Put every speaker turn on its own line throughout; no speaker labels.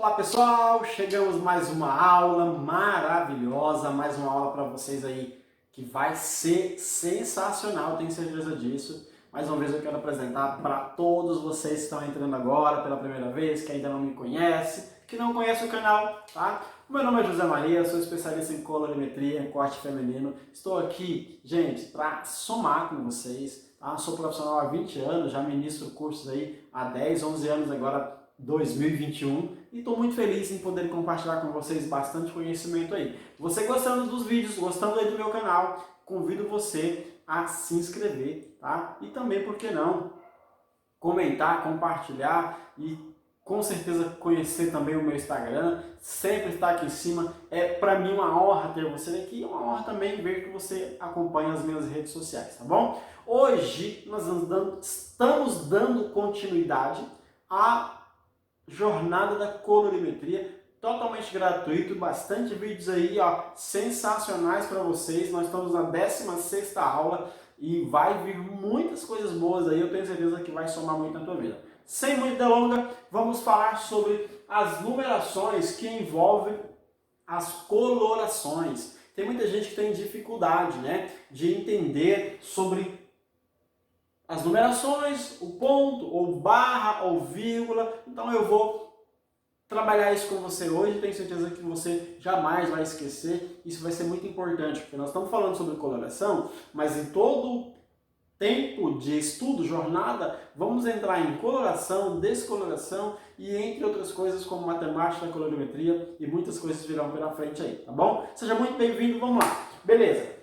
Olá pessoal, chegamos mais uma aula maravilhosa, mais uma aula para vocês aí que vai ser sensacional, tenho certeza disso. Mais uma vez eu quero apresentar para todos vocês que estão entrando agora pela primeira vez, que ainda não me conhece, que não conhece o canal, tá? O meu nome é José Maria, sou especialista em colorimetria, em corte feminino. Estou aqui, gente, para somar com vocês, tá? Sou profissional há 20 anos, já ministro cursos aí há 10, 11 anos agora, 2021, e estou muito feliz em poder compartilhar com vocês bastante conhecimento aí. Você gostando dos vídeos, gostando aí do meu canal, convido você a se inscrever, tá? E também, por que não, comentar, compartilhar e com certeza conhecer também o meu Instagram, sempre está aqui em cima. É para mim uma honra ter você aqui e uma honra também ver que você acompanha as minhas redes sociais, tá bom? Hoje nós estamos dando continuidade à jornada da colorimetria, totalmente gratuito, bastante vídeos aí, ó, sensacionais para vocês. Nós estamos na 16ª aula e vai vir muitas coisas boas aí, eu tenho certeza que vai somar muito na tua vida. Sem muita delonga, vamos falar sobre as numerações que envolvem as colorações. Tem muita gente que tem dificuldade, né, de entender sobre as numerações, o ponto, ou barra, ou vírgula. Então eu vou trabalhar isso com você hoje, tenho certeza que você jamais vai esquecer. Isso vai ser muito importante, porque nós estamos falando sobre coloração, mas em todo tempo de estudo, jornada, vamos entrar em coloração, descoloração e entre outras coisas como matemática, colorimetria e muitas coisas virão pela frente aí, tá bom? Seja muito bem-vindo, vamos lá. Beleza.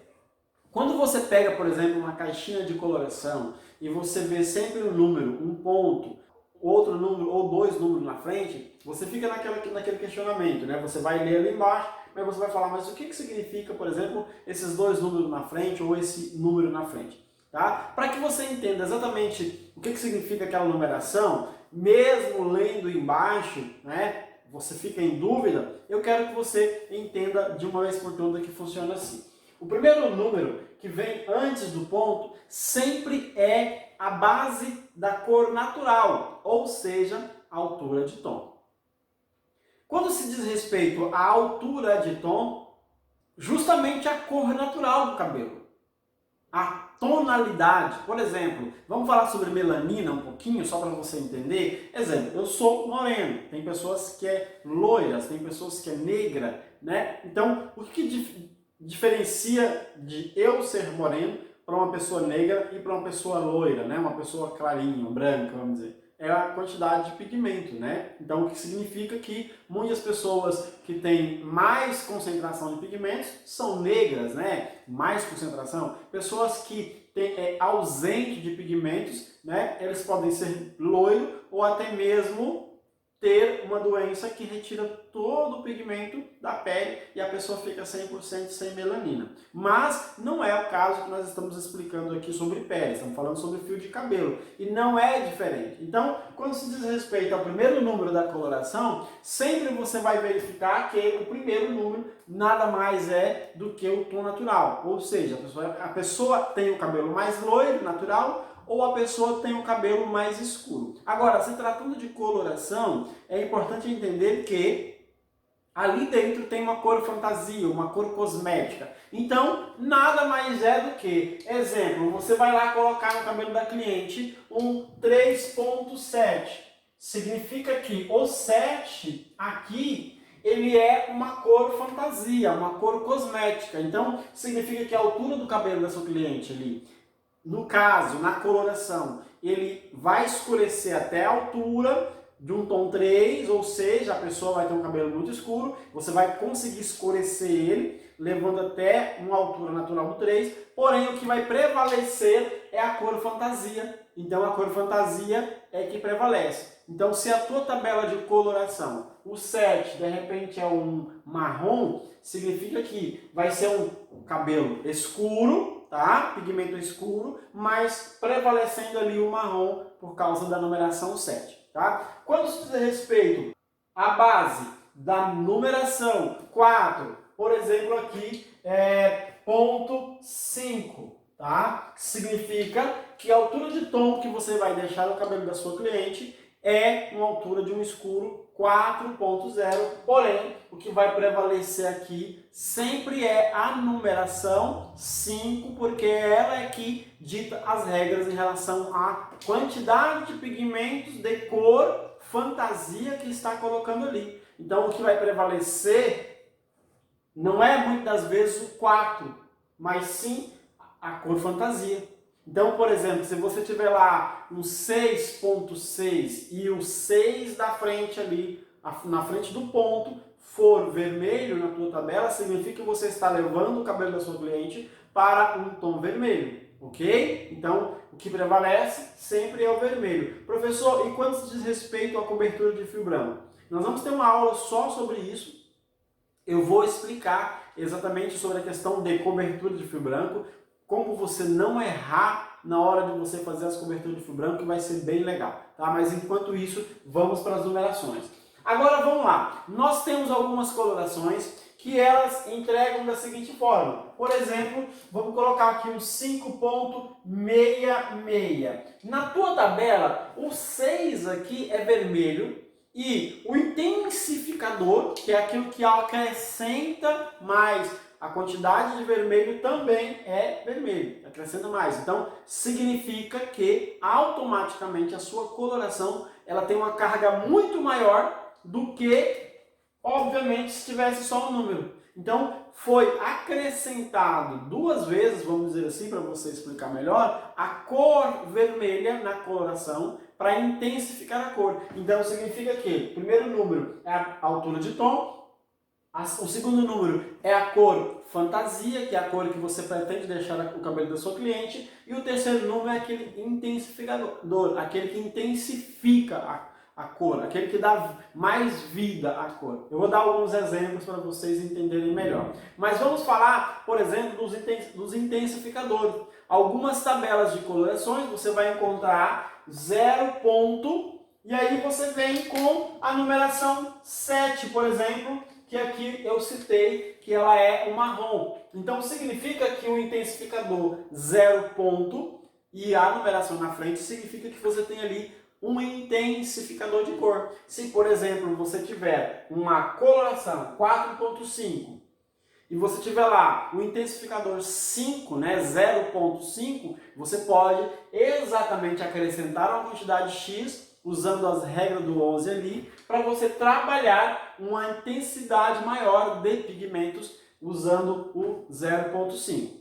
Quando você pega, por exemplo, uma caixinha de coloração e você vê sempre um número, um ponto, outro número ou dois números na frente, você fica naquele questionamento, né? Você vai ler ali embaixo, mas você vai falar, mas o que significa, por exemplo, esses dois números na frente ou esse número na frente? Tá? Para que você entenda exatamente o que significa aquela numeração, mesmo lendo embaixo, né? Você fica em dúvida, eu quero que você entenda de uma vez por todas que funciona assim. O primeiro número que vem antes do ponto sempre é a base da cor natural, ou seja, a altura de tom. Quando se diz respeito à altura de tom, justamente a cor natural do cabelo, a tonalidade. Por exemplo, vamos falar sobre melanina um pouquinho, só para você entender. Exemplo, eu sou moreno, tem pessoas que é loiras, tem pessoas que é negra, né? Então, o que diferencia de eu ser moreno para uma pessoa negra e para uma pessoa loira, né? Uma pessoa clarinha, branca, vamos dizer. É a quantidade de pigmento, né? Então, o que significa que muitas pessoas que têm mais concentração de pigmentos são negras, né? Mais concentração. Pessoas que têm ausente de pigmentos, né? Eles podem ser loiro ou até mesmo ter uma doença que retira todo o pigmento da pele e a pessoa fica 100% sem melanina. Mas não é o caso que nós estamos explicando aqui sobre pele, estamos falando sobre fio de cabelo e não é diferente. Então, quando se diz respeito ao primeiro número da coloração, sempre você vai verificar que o primeiro número nada mais é do que o tom natural, ou seja, a pessoa tem o cabelo mais loiro, natural, ou a pessoa tem o cabelo mais escuro. Agora, se tratando de coloração, é importante entender que ali dentro tem uma cor fantasia, uma cor cosmética. Então, nada mais é do que, exemplo, você vai lá colocar no cabelo da cliente um 3.7. Significa que o 7 aqui, ele é uma cor fantasia, uma cor cosmética. Então, significa que a altura do cabelo da sua cliente ali, no caso, na coloração, ele vai escurecer até a altura de um tom 3, ou seja, a pessoa vai ter um cabelo muito escuro, você vai conseguir escurecer ele, levando até uma altura natural do 3, porém o que vai prevalecer é a cor fantasia. Então a cor fantasia é que prevalece. Então se a tua tabela de coloração, o 7 de repente é um marrom, significa que vai ser um cabelo escuro, tá? Pigmento escuro, mas prevalecendo ali o marrom por causa da numeração 7, tá? Quando se diz respeito à base da numeração 4, por exemplo aqui é ponto 5, tá? Significa que a altura de tom que você vai deixar no cabelo da sua cliente é uma altura de um escuro 4.0, porém, o que vai prevalecer aqui sempre é a numeração 5, porque ela é que dita as regras em relação à quantidade de pigmentos de cor fantasia que está colocando ali. Então, o que vai prevalecer não é muitas vezes o 4, mas sim a cor fantasia. Então, por exemplo, se você tiver lá um 6.6 e o 6 da frente ali, na frente do ponto, for vermelho na tua tabela, significa que você está levando o cabelo da sua cliente para um tom vermelho, ok? Então, o que prevalece sempre é o vermelho. Professor, e quando se diz respeito à cobertura de fio branco? Nós vamos ter uma aula só sobre isso. Eu vou explicar exatamente sobre a questão de cobertura de fio branco, como você não errar na hora de você fazer as coberturas de fio branco, que vai ser bem legal, tá? Mas enquanto isso, vamos para as numerações. Agora vamos lá, nós temos algumas colorações que elas entregam da seguinte forma. Por exemplo, vamos colocar aqui um 5.66. Na tua tabela, o 6 aqui é vermelho, e o intensificador, que é aquilo que acrescenta mais a quantidade de vermelho, também é vermelho, acrescenta mais. Então, significa que automaticamente a sua coloração ela tem uma carga muito maior do que, obviamente, se tivesse só um número. Então, foi acrescentado duas vezes, vamos dizer assim, para você explicar melhor, a cor vermelha na coloração para intensificar a cor. Então, significa que o primeiro número é a altura de tom, o segundo número é a cor fantasia, que é a cor que você pretende deixar o cabelo da sua cliente, e o terceiro número é aquele intensificador, aquele que intensifica a cor, aquele que dá mais vida à cor. Eu vou dar alguns exemplos para vocês entenderem melhor. Mas vamos falar, por exemplo, dos intensificadores. Algumas tabelas de colorações você vai encontrar 0 ponto, e aí você vem com a numeração 7, por exemplo, que aqui eu citei que ela é o marrom. Então significa que o intensificador 0 ponto e a numeração na frente significa que você tem ali um intensificador de cor. Se, por exemplo, você tiver uma coloração 4.5 e você tiver lá o intensificador 5, né, 0.5, você pode exatamente acrescentar uma quantidade X usando as regras do 11 ali, para você trabalhar uma intensidade maior de pigmentos usando o 0.5.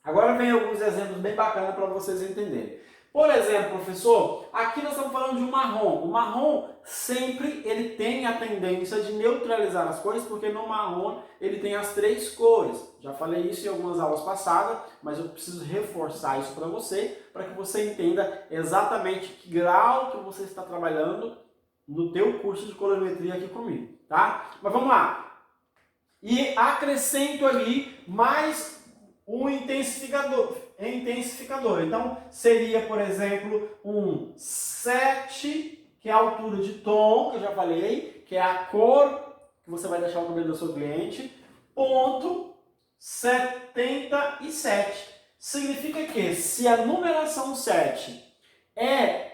Agora vem alguns exemplos bem bacanas para vocês entenderem. Por exemplo, professor, aqui nós estamos falando de um marrom. O marrom sempre ele tem a tendência de neutralizar as cores, porque no marrom ele tem as três cores. Já falei isso em algumas aulas passadas, mas eu preciso reforçar isso para que você entenda exatamente que grau que você está trabalhando no teu curso de colorimetria aqui comigo, tá? Mas vamos lá. E acrescento ali mais um intensificador. Então, seria, por exemplo, um 7, que é a altura de tom, que eu já falei, que é a cor que você vai deixar o cabelo do seu cliente, ponto 77. Significa que se a numeração 7 é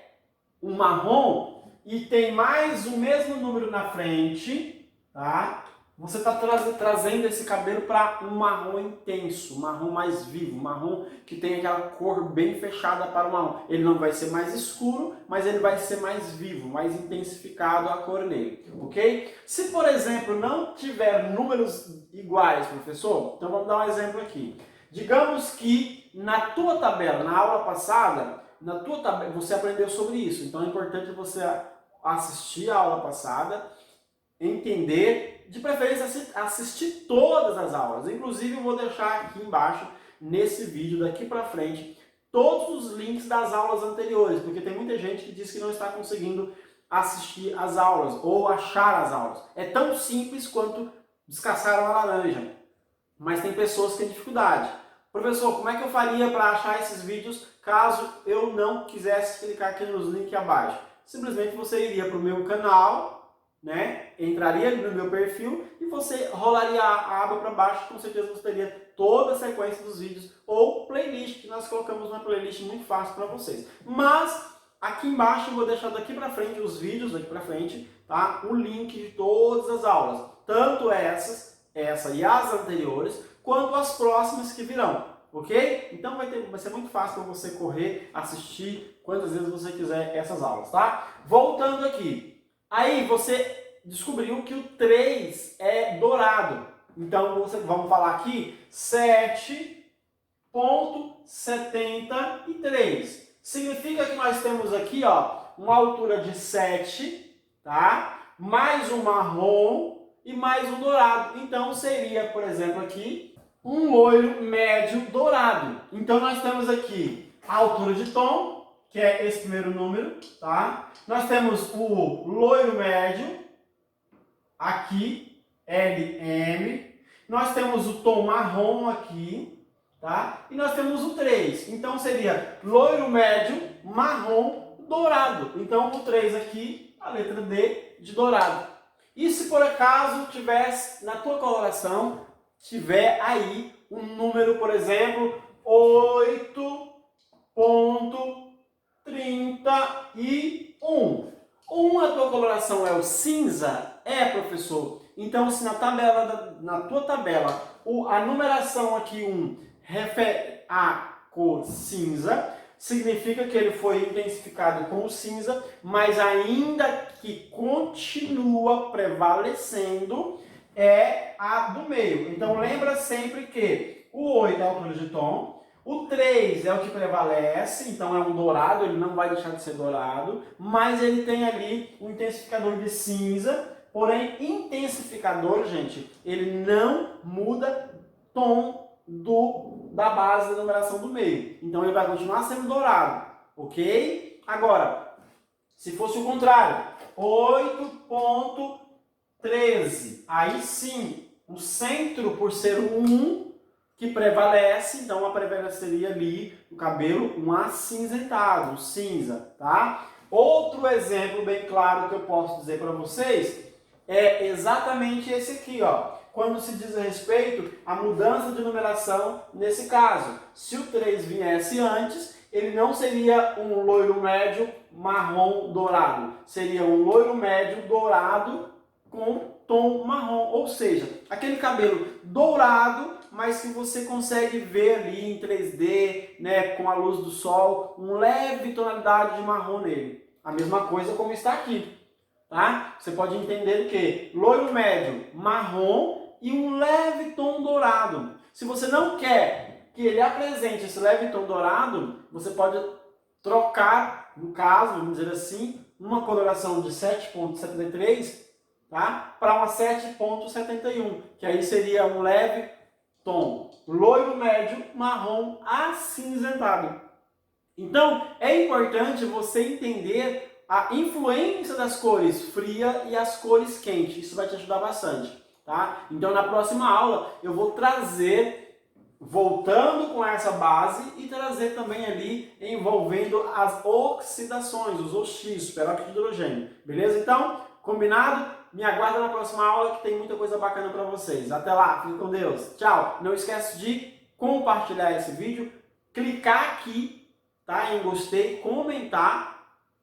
um marrom e tem mais o mesmo número na frente, tá? Você está trazendo esse cabelo para um marrom intenso, um marrom mais vivo, um marrom que tem aquela cor bem fechada para o marrom. Ele não vai ser mais escuro, mas ele vai ser mais vivo, mais intensificado a cor nele, ok? Se, por exemplo, não tiver números iguais, professor, então vamos dar um exemplo aqui. Digamos que na tua tabela, na aula passada, você aprendeu sobre isso, então é importante você assistir a aula passada, entender, de preferência assistir todas as aulas. Inclusive eu vou deixar aqui embaixo, nesse vídeo daqui para frente, todos os links das aulas anteriores, porque tem muita gente que diz que não está conseguindo assistir as aulas ou achar as aulas. É tão simples quanto descascar uma laranja, mas tem pessoas que têm dificuldade. Professor, como é que eu faria para achar esses vídeos caso eu não quisesse clicar aqui nos links abaixo? Simplesmente você iria para o meu canal, né? Entraria no meu perfil e você rolaria a aba para baixo, com certeza você teria toda a sequência dos vídeos ou playlist, que nós colocamos uma playlist muito fácil para vocês. Mas Aqui embaixo eu vou deixar daqui para frente, os vídeos daqui para frente, tá? O link de todas as aulas, tanto essa e as anteriores, quanto as próximas que virão, ok? Então vai ser muito fácil para você correr, assistir quantas vezes você quiser essas aulas, tá? Voltando aqui, aí você descobriu que o 3 é dourado, então vamos falar aqui 7,73. Significa que nós temos aqui, ó, uma altura de 7, tá? Mais um marrom e mais um dourado. Então seria, por exemplo, aqui um loiro médio dourado. Então nós temos aqui a altura de tom, que é esse primeiro número, tá? Nós temos o loiro médio, aqui, LM. Nós temos o tom marrom aqui, tá? E nós temos o 3. Então seria loiro médio, marrom, dourado. Então o 3 aqui, a letra D de dourado. E se por acaso tivesse na tua coloração, tiver aí um número, por exemplo, 8,31. A tua coloração é o cinza? É, professor. Então se na tua tabela, a numeração aqui 1 refere à cor cinza, significa que ele foi intensificado com o cinza, mas ainda que continua prevalecendo é a do meio. Então lembra sempre que o 8 é a altura de tom, o 3 é o que prevalece, então é um dourado, ele não vai deixar de ser dourado, mas ele tem ali um intensificador de cinza, porém intensificador, gente, ele não muda tom da base da numeração do meio. Então ele vai continuar sendo dourado, ok? Agora, se fosse o contrário, 8,13. Aí sim, o centro, por ser um 1, que prevalece, então prevaleceria ali o cabelo um acinzentado, um cinza, tá? Outro exemplo bem claro que eu posso dizer para vocês é exatamente esse aqui, ó. Quando se diz a respeito à mudança de numeração nesse caso. Se o 3 viesse antes, ele não seria um loiro médio marrom dourado. Seria um loiro médio dourado com tom marrom. Ou seja, aquele cabelo dourado, mas que você consegue ver ali em 3D, né, com a luz do sol, uma leve tonalidade de marrom nele. A mesma coisa como está aqui. Tá? Você pode entender o que? Loiro médio marrom e um leve tom dourado. Se você não quer que ele apresente esse leve tom dourado, você pode trocar, no caso, vamos dizer assim, uma coloração de 7,73, tá? Para uma 7,71, que aí seria um leve tom loiro médio marrom acinzentado. Então, é importante você entender a influência das cores fria e as cores quentes. Isso vai te ajudar bastante, tá? Então, na próxima aula, eu vou trazer, voltando com essa base, e trazer também ali, envolvendo as oxidações, os OX, peróxido de hidrogênio. Beleza? Então, combinado? Me aguarda na próxima aula que tem muita coisa bacana para vocês. Até lá, fique com Deus. Tchau! Não esquece de compartilhar esse vídeo, clicar aqui, tá, em gostei, comentar.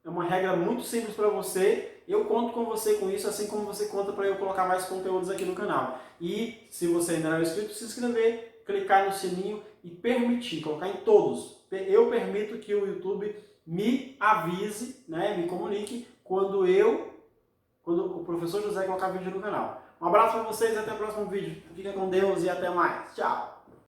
É uma regra muito simples para você. Eu conto com você com isso, assim como você conta para eu colocar mais conteúdos aqui no canal. E se você ainda não é inscrito, se inscrever, clicar no sininho e permitir, colocar em todos. Eu permito que o YouTube me avise, né, me comunique quando o professor José colocar vídeo no canal. Um abraço para vocês, até o próximo vídeo. Fica com Deus e até mais. Tchau!